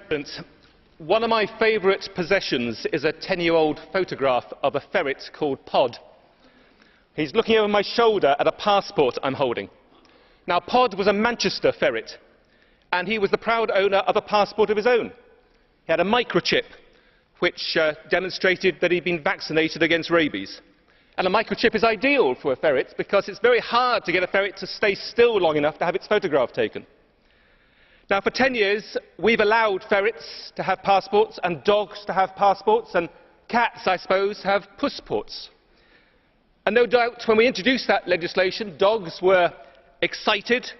President, one of my favourite possessions is a 10-year-old photograph of a ferret called Pod. He's looking over my shoulder at a passport I'm holding. Now, Pod was a Manchester ferret, and he was the proud owner of a passport of his own. He had a microchip which demonstrated that he'd been vaccinated against rabies. And a microchip is ideal for a ferret because it's very hard to get a ferret to stay still long enough to have its photograph taken. Now, for 10 years, we've allowed ferrets to have passports, and dogs to have passports, and cats, I suppose, have pussports. And no doubt, when we introduced that legislation, dogs were excited,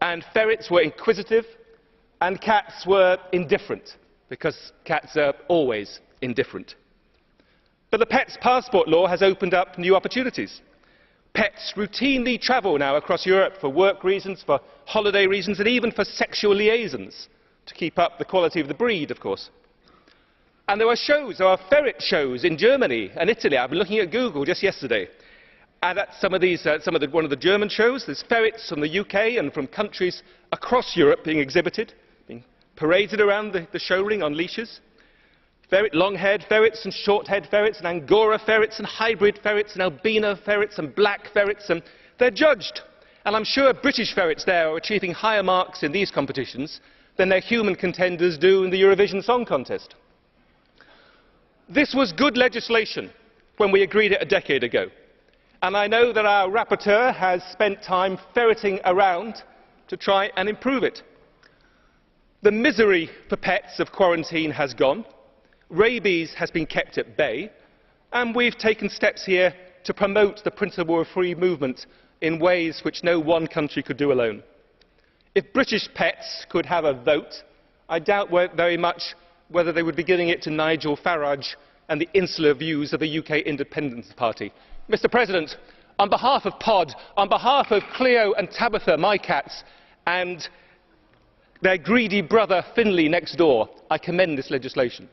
and ferrets were inquisitive, and cats were indifferent, because cats are always indifferent. But the Pets Passport law has opened up new opportunities. Pets routinely travel now across Europe for work reasons, for holiday reasons, and even for sexual liaisons, to keep up the quality of the breed, of course. And there are ferret shows in Germany and Italy. I've been looking at Google just yesterday. And at one of the German shows, there's ferrets from the UK and from countries across Europe being exhibited, being paraded around the show ring on leashes. Long-haired ferrets and short-haired ferrets and Angora ferrets and hybrid ferrets and albino ferrets and black ferrets, and they're judged. And I'm sure British ferrets there are achieving higher marks in these competitions than their human contenders do in the Eurovision Song Contest. This was good legislation when we agreed it a decade ago. And I know that our rapporteur has spent time ferreting around to try and improve it. The misery for pets of quarantine has gone. Rabies has been kept at bay, and we've taken steps here to promote the principle of free movement in ways which no one country could do alone. If British pets could have a vote, I doubt very much whether they would be giving it to Nigel Farage and the insular views of the UK Independence Party. Mr. President, on behalf of Pod, on behalf of Cleo and Tabitha, my cats, and their greedy brother Finlay next door, I commend this legislation.